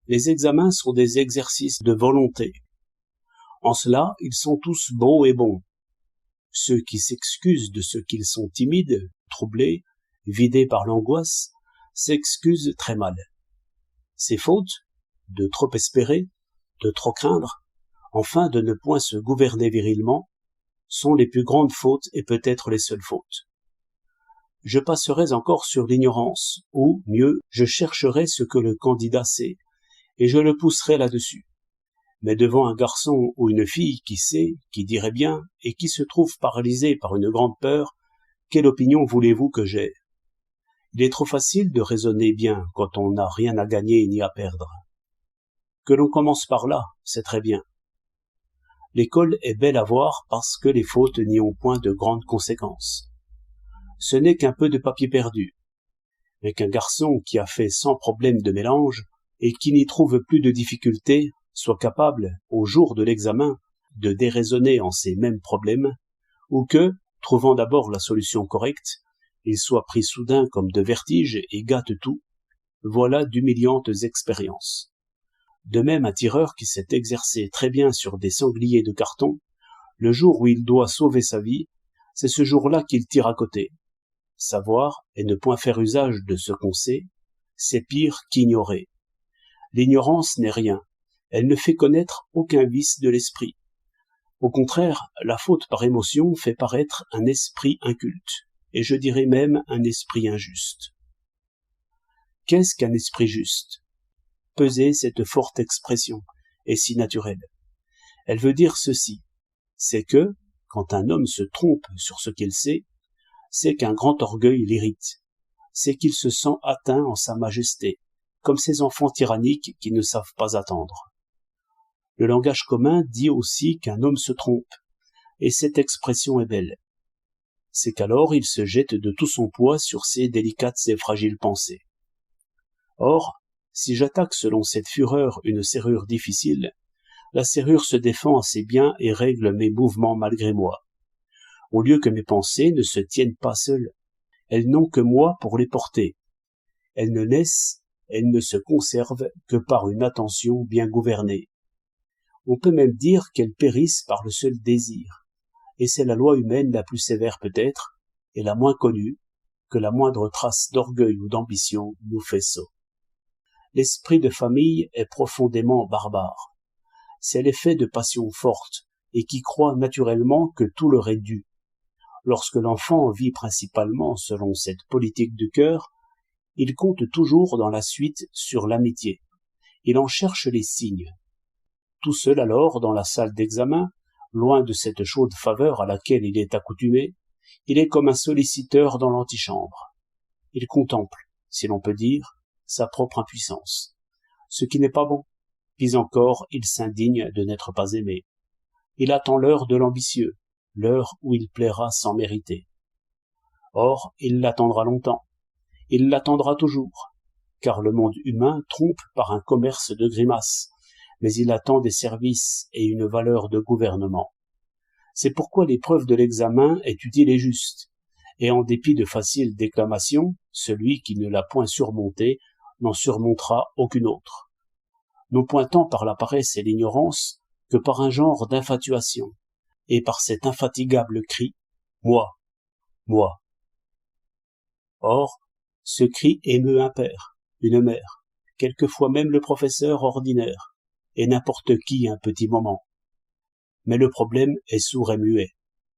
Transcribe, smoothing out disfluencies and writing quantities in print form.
Les examens sont des exercices de volonté. En cela, ils sont tous beaux et bons. Ceux qui s'excusent de ce qu'ils sont timides, troublés, vidés par l'angoisse, s'excusent très mal. Ces fautes, de trop espérer, de trop craindre, enfin de ne point se gouverner virilement, sont les plus grandes fautes et peut-être les seules fautes. Je passerai encore sur l'ignorance, ou, mieux, je chercherai ce que le candidat sait, et je le pousserai là-dessus. Mais devant un garçon ou une fille qui sait, qui dirait bien, et qui se trouve paralysé par une grande peur, quelle opinion voulez-vous que j'aie? Il est trop facile de raisonner bien quand on n'a rien à gagner ni à perdre. Que l'on commence par là, c'est très bien. L'école est belle à voir parce que les fautes n'y ont point de grandes conséquences. Ce n'est qu'un peu de papier perdu. Mais qu'un garçon qui a fait 100 problèmes de mélange et qui n'y trouve plus de difficulté soit capable, au jour de l'examen, de déraisonner en ces mêmes problèmes, ou que, trouvant d'abord la solution correcte, il soit pris soudain comme de vertige et gâte tout, voilà d'humiliantes expériences. De même, un tireur qui s'est exercé très bien sur des sangliers de carton, le jour où il doit sauver sa vie, c'est ce jour-là qu'il tire à côté. Savoir et ne point faire usage de ce qu'on sait, c'est pire qu'ignorer. L'ignorance n'est rien, elle ne fait connaître aucun vice de l'esprit. Au contraire, la faute par émotion fait paraître un esprit inculte, et je dirais même un esprit injuste. Qu'est-ce qu'un esprit juste? Pesez cette forte expression, est si naturelle. Elle veut dire ceci, c'est que, quand un homme se trompe sur ce qu'il sait, c'est qu'un grand orgueil l'irrite, c'est qu'il se sent atteint en sa majesté, comme ces enfants tyranniques qui ne savent pas attendre. Le langage commun dit aussi qu'un homme se trompe, et cette expression est belle. C'est qu'alors il se jette de tout son poids sur ses délicates et fragiles pensées. Or, si j'attaque selon cette fureur une serrure difficile, la serrure se défend assez bien et règle mes mouvements malgré moi. Au lieu que mes pensées ne se tiennent pas seules, elles n'ont que moi pour les porter. Elles ne naissent, elles ne se conservent que par une attention bien gouvernée. On peut même dire qu'elles périssent par le seul désir, et c'est la loi humaine la plus sévère peut-être, et la moins connue, que la moindre trace d'orgueil ou d'ambition nous fait sot. L'esprit de famille est profondément barbare. C'est l'effet de passions fortes, et qui croit naturellement que tout leur est dû. Lorsque l'enfant vit principalement selon cette politique du cœur, il compte toujours dans la suite sur l'amitié. Il en cherche les signes. Tout seul alors, dans la salle d'examen, loin de cette chaude faveur à laquelle il est accoutumé, il est comme un solliciteur dans l'antichambre. Il contemple, si l'on peut dire, sa propre impuissance. Ce qui n'est pas bon. Puis encore, il s'indigne de n'être pas aimé. Il attend l'heure de l'ambitieux, l'heure où il plaira sans mériter. Or, il l'attendra longtemps. Il l'attendra toujours, car le monde humain trompe par un commerce de grimaces, mais il attend des services et une valeur de gouvernement. C'est pourquoi l'épreuve de l'examen est utile et juste, et en dépit de faciles déclamations, celui qui ne l'a point surmontée n'en surmontera aucune autre. Non point tant par la paresse et l'ignorance que par un genre d'infatuation, et par cet infatigable cri « Moi, moi ». Or, ce cri émeut un père, une mère, quelquefois même le professeur ordinaire, et n'importe qui un petit moment. Mais le problème est sourd et muet.